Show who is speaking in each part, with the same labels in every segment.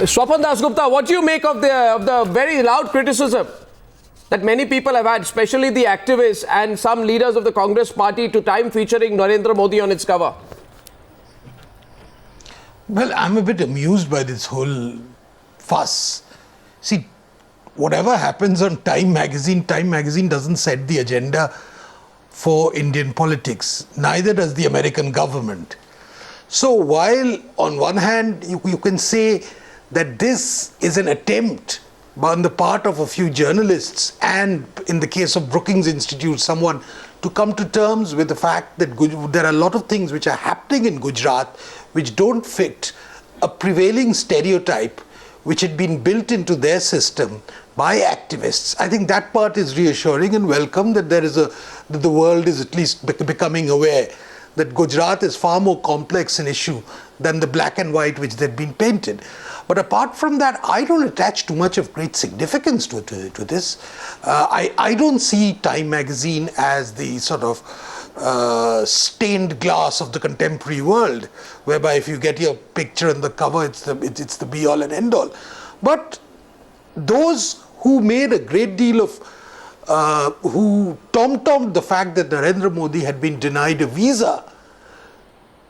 Speaker 1: Swapan Dasgupta, what do you make of the very loud criticism that many people have had, especially the activists and some leaders of the Congress party, to Time featuring Narendra Modi on its cover?
Speaker 2: Well, I'm a bit amused by this whole fuss. See, whatever happens on Time magazine doesn't set the agenda for Indian politics. Neither does the American government. So while on one hand you can say that this is an attempt on the part of a few journalists and in the case of Brookings Institute, someone to come to terms with the fact that there are a lot of things which are happening in Gujarat which don't fit a prevailing stereotype which had been built into their system by activists. I think that part is reassuring and welcome, that that the world is at least becoming aware that Gujarat is far more complex an issue than the black and white which they'd been painted. But apart from that, I don't attach too much of great significance to this. I don't see Time magazine as the sort of stained glass of the contemporary world, whereby if you get your picture on the cover, it's the be-all and end-all. But those who made a great deal of who tom-tommed the fact that Narendra Modi had been denied a visa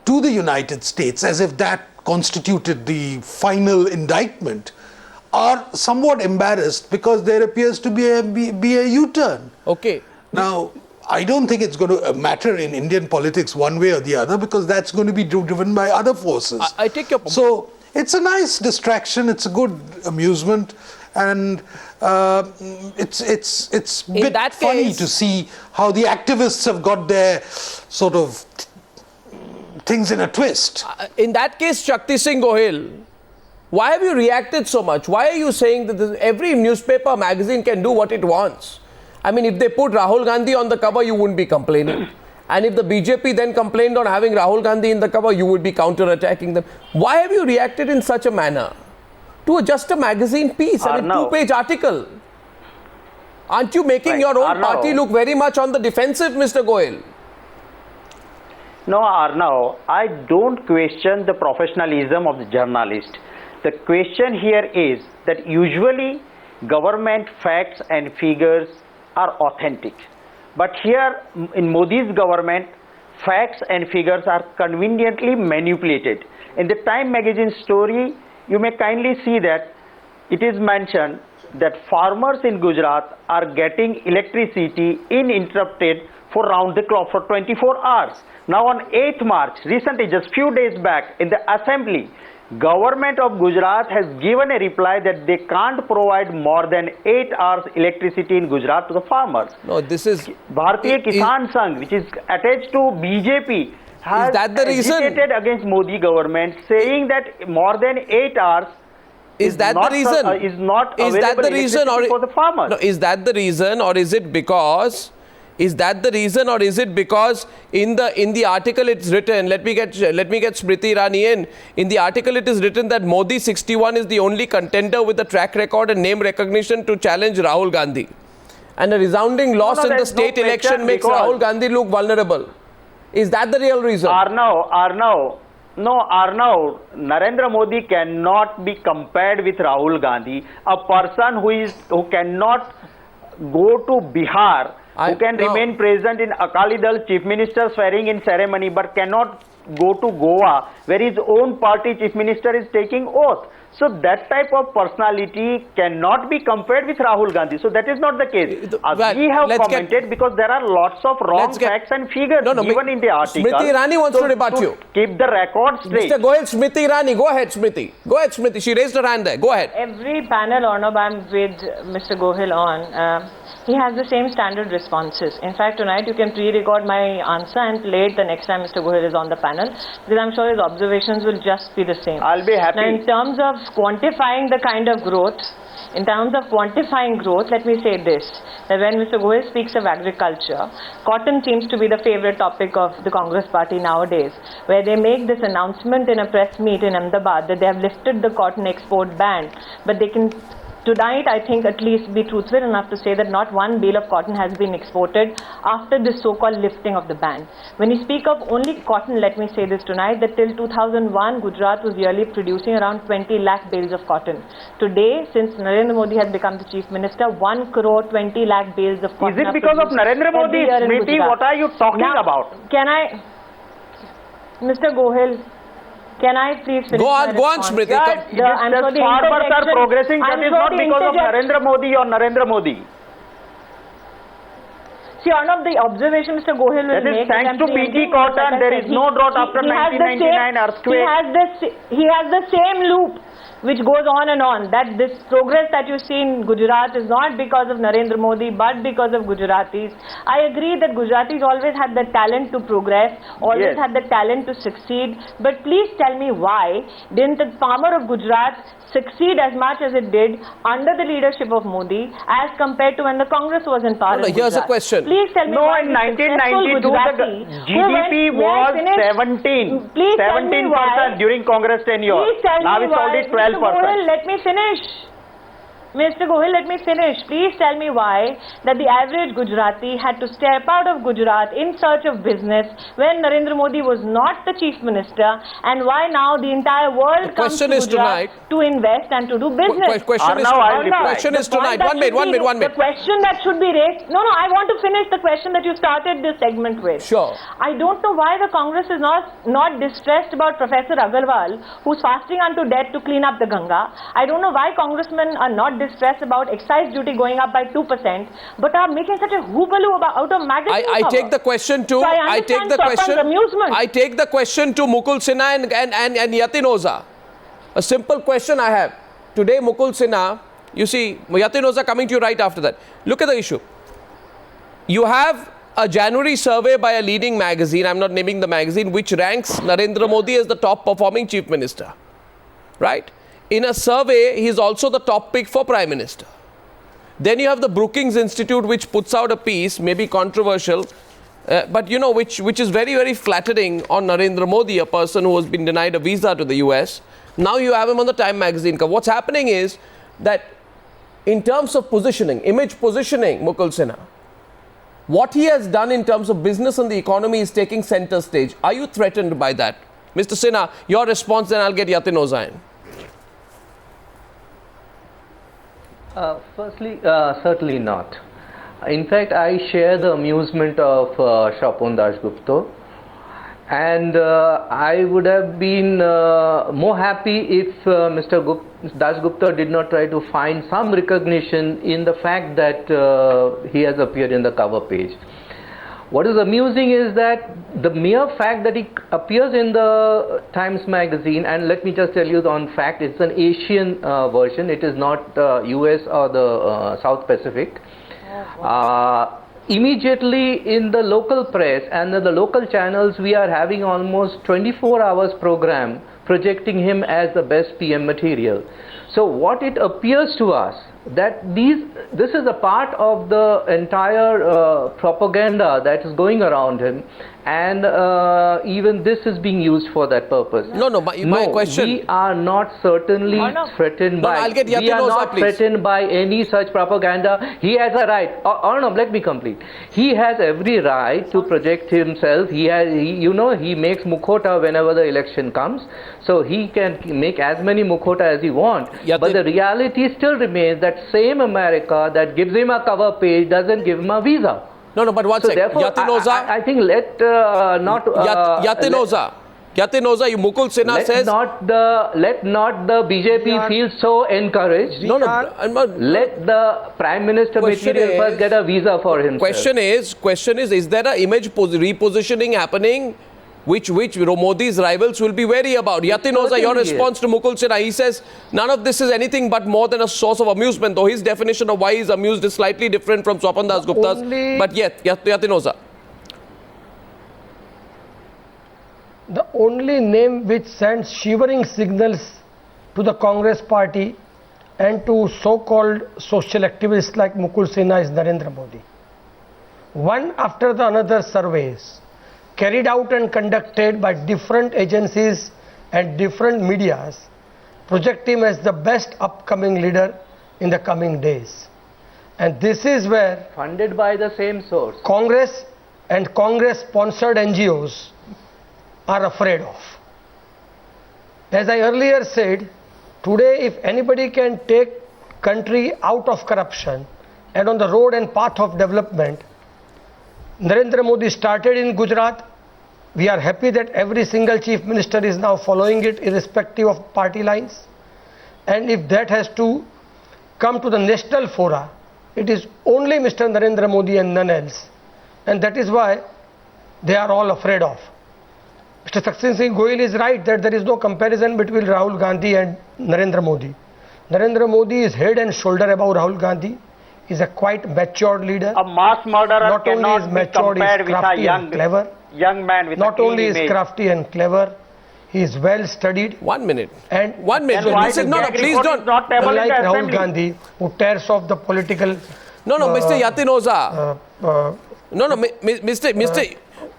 Speaker 2: to the United States, as if that constituted the final indictment, are somewhat embarrassed because there appears to be a U-turn.
Speaker 1: Okay.
Speaker 2: Now, I don't think it's going to matter in Indian politics one way or the other, because that's going to be driven by other forces.
Speaker 1: I take your point.
Speaker 2: So it's a nice distraction, it's a good amusement, and it's a bit funny to see how the activists have got their sort of things in a twist.
Speaker 1: In that case, Shakti Singh Gohil, why have you reacted so much? Why are you saying that every newspaper, magazine can do what it wants? I mean, if they put Rahul Gandhi on the cover, you wouldn't be complaining. And if the BJP then complained on having Rahul Gandhi in the cover, you would be counter-attacking them. Why have you reacted in such a manner to just a magazine piece and a two-page article? Aren't you making your own party look very much on the defensive, Mr. Goyal?
Speaker 3: No, Arnav, I don't question the professionalism of the journalist. The question here is that usually government facts and figures are authentic. But here in Modi's government, facts and figures are conveniently manipulated. In the Time magazine story, you may kindly see that it is mentioned that farmers in Gujarat are getting electricity uninterrupted for round the clock for 24 hours. Now on 8th March, recently just few days back in the assembly, government of Gujarat has given a reply that they can't provide more than 8 hours electricity in Gujarat to the farmers.
Speaker 1: No, this is
Speaker 3: Bharatiya Kisan Sangh, which is attached to BJP, has agitated against Modi government, saying that more than 8 hours
Speaker 1: is that the reason?
Speaker 3: Is not available electricity for the farmers.
Speaker 1: No, is that the reason, or is it because? Is that the reason, or is it because in the article it's written? Let me get Smriti Irani in. In the article it is written that Modi 61 is the only contender with a track record and name recognition to challenge Rahul Gandhi, and a resounding loss in the state election makes Rahul Gandhi look vulnerable. Is that the real reason?
Speaker 3: Arnav, Narendra Modi cannot be compared with Rahul Gandhi, a person who cannot go to Bihar, who can remain present in Akali Dal Chief Minister swearing in ceremony, but cannot go to Goa, where his own party Chief Minister is taking oath. So that type of personality cannot be compared with Rahul Gandhi. So that is not the case. We have commented because there are lots of wrong facts and figures given in the article.
Speaker 1: Smriti Irani wants to rebut you.
Speaker 3: Keep the record straight.
Speaker 1: Mr. Goyal, Smriti Irani, go ahead, Smriti. Go ahead, Smriti. She raised her hand there. Go ahead.
Speaker 4: Every panel, Arnab, I'm with Mr. Gohil on. He has the same standard responses. In fact, tonight you can pre-record my answer and play it the next time Mr. Gohil is on the panel, because I'm sure his observations will just be the same.
Speaker 3: I'll be happy.
Speaker 4: Now, in terms of quantifying the kind of growth, let me say this, that when Mr. Gohil speaks of agriculture, cotton seems to be the favorite topic of the Congress party nowadays, where they make this announcement in a press meet in Ahmedabad that they have lifted the cotton export ban, but they can Tonight, I think at least be truthful enough to say that not one bale of cotton has been exported after this so-called lifting of the ban. When you speak of only cotton, let me say this tonight, that till 2001, Gujarat was yearly producing around 20 lakh bales of cotton. Today, since Narendra Modi has become the Chief Minister, 1 crore 20 lakh bales of cotton.
Speaker 3: Is it because of Narendra Modi, Smriti? What are you talking about?
Speaker 4: Can I, Mr. Gohil, can I please finish
Speaker 1: Go on,
Speaker 4: response?
Speaker 1: Smriti.
Speaker 3: The farmers are progressing. That is not because of Narendra Modi or Narendra Modi.
Speaker 4: See, one of the observation Mr. Gohil will
Speaker 3: That is
Speaker 4: make.
Speaker 3: thanks to BT cotton. There is no drought after 1999 earthquake.
Speaker 4: He has the same loop which goes on and on. That this progress that you see in Gujarat is not because of Narendra Modi but because of Gujaratis. I agree that Gujaratis always had the talent to progress, always had the talent to succeed. But please tell me why didn't the farmer of Gujarat succeed as much as it did under the leadership of Modi as compared to when the Congress was in power?
Speaker 1: Here's a question.
Speaker 4: Please tell me why
Speaker 3: in 1992 the GDP was 17% during Congress tenure. Now it's already 12%.
Speaker 4: Let me finish. Mr. Gohil, let me finish. Please tell me why that the average Gujarati had to step out of Gujarat in search of business when Narendra Modi was not the Chief Minister, and why now the entire world comes to Gujarat to invest and to do business.
Speaker 1: Question is tonight. One minute.
Speaker 4: The question that should be raised. No, I want to finish the question that you started this segment with.
Speaker 1: Sure.
Speaker 4: I don't know why the Congress is not distressed about Professor Agarwal, who's fasting unto death to clean up the Ganga. I don't know why congressmen are not distressed about excise duty going up by 2%, but are making such a hoobaloo out of magazine.
Speaker 1: I take the question to.
Speaker 4: So
Speaker 1: I take the question. I take the question to Mukul Sinha and Yatin Oza. A simple question I have today. Mukul Sinha, you see, Yatin Oza coming to you right after that. Look at the issue. You have a January survey by a leading magazine. I'm not naming the magazine, which ranks Narendra Modi as the top performing chief minister, right? In a survey, he is also the top pick for Prime Minister. Then you have the Brookings Institute, which puts out a piece, maybe controversial, but you know, which is very, very flattering on Narendra Modi, a person who has been denied a visa to the US. Now you have him on the Time magazine cover. What's happening is that in terms of positioning, image positioning, Mukul Sinha, what he has done in terms of business and the economy is taking center stage. Are you threatened by that? Mr. Sinha, your response, then I'll get Yatin Oza in.
Speaker 5: Firstly, certainly not. In fact, I share the amusement of Shapon Dasgupta, and I would have been more happy if Mr. Dasgupta did not try to find some recognition in the fact that he has appeared in the cover page. What is amusing is that the mere fact that he appears in the Times magazine, and let me just tell you on fact, it's an Asian version, it is not US or the South Pacific. Immediately in the local press and the local channels, we are having almost 24 hours program projecting him as the best PM material. So what it appears to us that this is a part of the entire propaganda that is going around him, and even this is being used for that purpose.
Speaker 1: My question.
Speaker 5: We are not certainly threatened by.
Speaker 1: I'll get Yatin
Speaker 5: we are
Speaker 1: Oza,
Speaker 5: not
Speaker 1: please.
Speaker 5: threatened by any such propaganda. He has a right. Let me complete. He has every right to project himself. He makes mukhota whenever the election comes, so he can make as many mukhota as he wants. But the reality still remains that same America that gives him a cover page doesn't give him a visa.
Speaker 1: But one second. Yatin Oza.
Speaker 5: I think
Speaker 1: Yatin Oza. Mukul Sinha says.
Speaker 5: Let not the BJP feel so encouraged. Let the Prime Minister material first get a visa for himself.
Speaker 1: Question is there an image repositioning happening which Modi's rivals will be wary about? Yatin Oza, your response to Mukul Sinha, he says none of this is anything but more than a source of amusement, though his definition of why he's amused is slightly different from Swapan Das Gupta's. But yet, Yatin Oza.
Speaker 6: The only name which sends shivering signals to the Congress party and to so-called social activists like Mukul Sinha is Narendra Modi. One after the another surveys carried out and conducted by different agencies and different medias project him as the best upcoming leader in the coming days. And this is where
Speaker 5: Funded by the same source.
Speaker 6: Congress and Congress-sponsored NGOs are afraid of. As I earlier said, today if anybody can take country out of corruption and on the road and path of development, Narendra Modi started in Gujarat. We are happy that every single chief minister is now following it irrespective of party lines. And if that has to come to the national fora, it is only Mr. Narendra Modi and none else. And that is why they are all afraid of. Mr. Saksin Singh Goyal is right that there is no comparison between Rahul Gandhi and Narendra Modi. Narendra Modi is head and shoulder above Rahul Gandhi. He is a quite matured leader.
Speaker 3: A mass murderer
Speaker 6: Not only
Speaker 3: cannot
Speaker 6: is
Speaker 3: be
Speaker 6: matured, he
Speaker 3: compared
Speaker 6: is
Speaker 3: with a
Speaker 6: crafty and clever.
Speaker 3: young man with
Speaker 6: Not
Speaker 3: a clean
Speaker 6: only is
Speaker 3: image.
Speaker 6: crafty and clever, he is well studied.
Speaker 1: 1 minute.
Speaker 6: And
Speaker 1: 1 minute.
Speaker 3: Then why
Speaker 1: This is
Speaker 3: the
Speaker 1: no,
Speaker 3: gag
Speaker 1: please
Speaker 3: report
Speaker 1: don't.
Speaker 3: is not tabled in
Speaker 6: Unlike
Speaker 3: the
Speaker 6: Rahul
Speaker 3: assembly?
Speaker 6: Gandhi, who tears off the political.
Speaker 1: No, Mr. Yatinoza.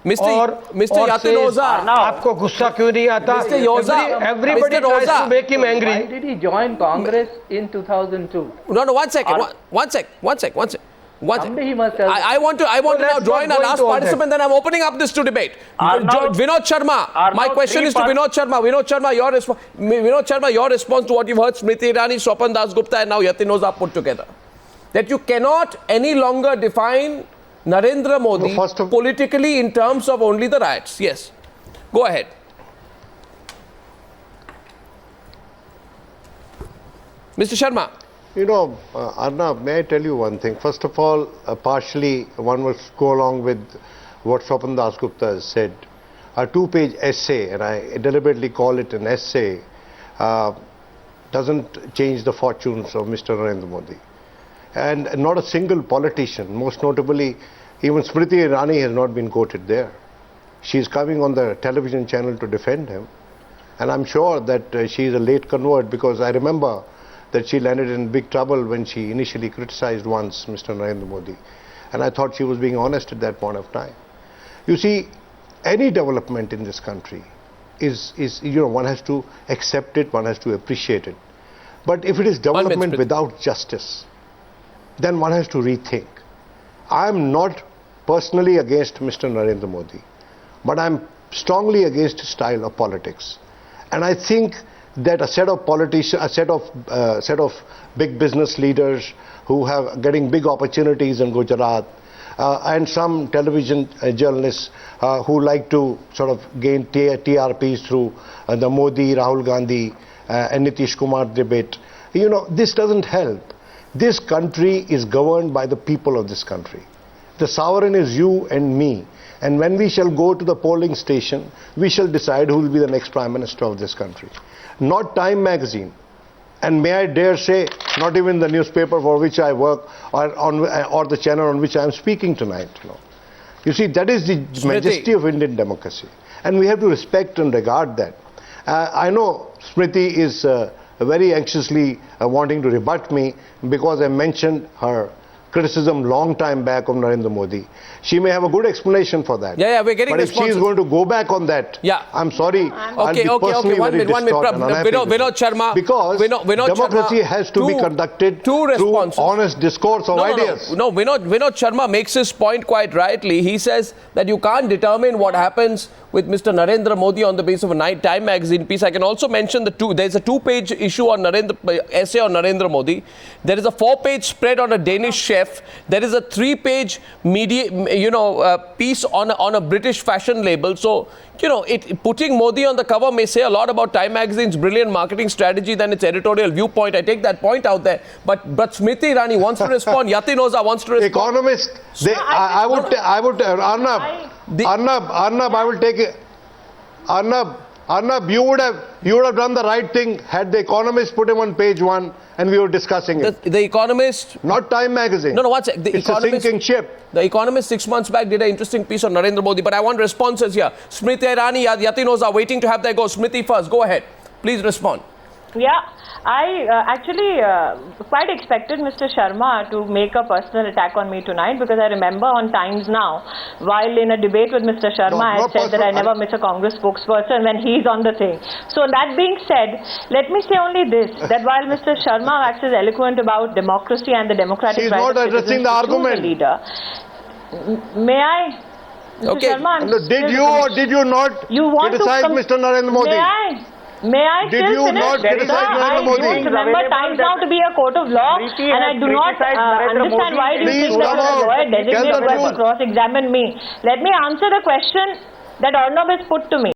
Speaker 1: Mr. Yatinoza.
Speaker 6: आपको गुस्सा क्यों नहीं आता?
Speaker 1: Mr. Yoza,
Speaker 6: Everybody
Speaker 1: Mr.
Speaker 6: tries
Speaker 1: Yoza.
Speaker 6: to make him
Speaker 5: Why
Speaker 6: angry.
Speaker 5: did he join Congress in 2002?
Speaker 1: No, 1 second. One second.
Speaker 5: Someday he must have.
Speaker 1: I want to now
Speaker 6: let's
Speaker 1: join
Speaker 6: not
Speaker 1: our
Speaker 6: go
Speaker 1: last
Speaker 6: into all
Speaker 1: participant, then I'm opening up this to debate.
Speaker 3: Arnav-
Speaker 1: Vinod Sharma. My
Speaker 3: Arnav,
Speaker 1: question is to
Speaker 3: three
Speaker 1: Vinod Sharma. Vinod Sharma, your response to what you've heard Smriti Irani, Swapan Das Gupta and now Yatinoza put together. That you cannot any longer define Narendra Modi politically in terms of only the riots. Yes. Go ahead. Mr. Sharma.
Speaker 7: You know, Arnab, may I tell you one thing? First of all, partially one must go along with what Swapan Das Gupta has said. A two-page essay, and I deliberately call it an essay, doesn't change the fortunes of Mr. Narendra Modi. And not a single politician, most notably, even Smriti Irani has not been quoted there. She is coming on the television channel to defend him. And I'm sure that she is a late convert, because I remember that she landed in big trouble when she initially criticized once Mr. Narendra Modi. And I thought she was being honest at that point of time. You see, any development in this country is one has to accept it, one has to appreciate it. But if it is development without justice, then one has to rethink. I am not personally against Mr. Narendra Modi, but I am strongly against his style of politics. And I think that a set of politicians, a set of big business leaders who have getting big opportunities in Gujarat, and some television journalists who like to sort of gain TRPs through the Modi, Rahul Gandhi and Nitish Kumar debate. You know, this doesn't help. This country is governed by the people of this country. The sovereign is you and me. And when we shall go to the polling station, we shall decide who will be the next Prime Minister of this country. Not Time magazine, and may I dare say, not even the newspaper for which I work or the channel on which I am speaking tonight. You see, that is the majesty of Indian democracy, and we have to respect and regard that. I know Smriti is very anxiously wanting to rebut me because I mentioned her criticism long time back of Narendra Modi. She may have a good explanation for that.
Speaker 1: Yeah, we're getting
Speaker 7: But if she is going to go back on that, I'm sorry, I'll be personally very distraught and unhappy with
Speaker 1: Vinod Sharma.
Speaker 7: Because democracy has to be conducted through honest discourse of ideas.
Speaker 1: No, Vinod Sharma makes his point quite rightly. He says that you can't determine what happens with Mr. Narendra Modi on the basis of a Time magazine piece. I can also mention there's a 2-page issue on essay on Narendra Modi. There is a 4-page spread on a Danish chef. There is a 3-page piece on a British fashion label. So, putting Modi on the cover may say a lot about Time magazine's brilliant marketing strategy than its editorial viewpoint. I take that point out there. But Smriti Irani wants to respond. Yatinoza wants to respond.
Speaker 7: Economist, I would Arnab, I will take it. Arnab, you would have done the right thing had the Economist put him on page 1 and we were discussing it.
Speaker 1: The Economist...
Speaker 7: Not Time magazine.
Speaker 1: No, one second.
Speaker 7: It's a sinking ship.
Speaker 1: The Economist 6 months back did an interesting piece on Narendra Modi, but I want responses here. Smriti Irani, Yatinoza waiting to have their go. Smriti first, go ahead. Please respond.
Speaker 4: Yeah, I actually quite expected Mr. Sharma to make a personal attack on me tonight, because I remember on Times Now, while in a debate with Mr. Sharma, I had said that I never miss a Congress spokesperson when he's on the thing. So that being said, let me say only this, that while Mr. Sharma waxes eloquent about democracy and the democratic
Speaker 7: She's
Speaker 4: right
Speaker 7: not
Speaker 4: of
Speaker 7: addressing
Speaker 4: citizens
Speaker 7: the
Speaker 4: to choose
Speaker 7: argument.
Speaker 4: a leader, may I? Mr.
Speaker 1: Okay.
Speaker 4: Sharma, I'm
Speaker 7: No, did
Speaker 4: still
Speaker 7: you or did you not
Speaker 4: You want
Speaker 7: criticize
Speaker 4: to
Speaker 7: Mr. Narendra Modi?
Speaker 4: May I
Speaker 7: Did
Speaker 4: still
Speaker 7: you
Speaker 4: finish?
Speaker 7: not criticize
Speaker 4: Sir,
Speaker 7: Narendra Modi?
Speaker 4: I don't remember Times Now to be a court of law,
Speaker 3: Preeti
Speaker 4: and I
Speaker 3: has
Speaker 4: do not
Speaker 3: criticized Narendra
Speaker 4: understand
Speaker 3: Modi.
Speaker 4: why do you
Speaker 7: Please
Speaker 4: think that
Speaker 7: come
Speaker 4: you're a
Speaker 7: out.
Speaker 4: lawyer
Speaker 7: Tell the
Speaker 4: designated to
Speaker 7: truth.
Speaker 4: cross-examine me. Let me answer the question that Arnab has put to me.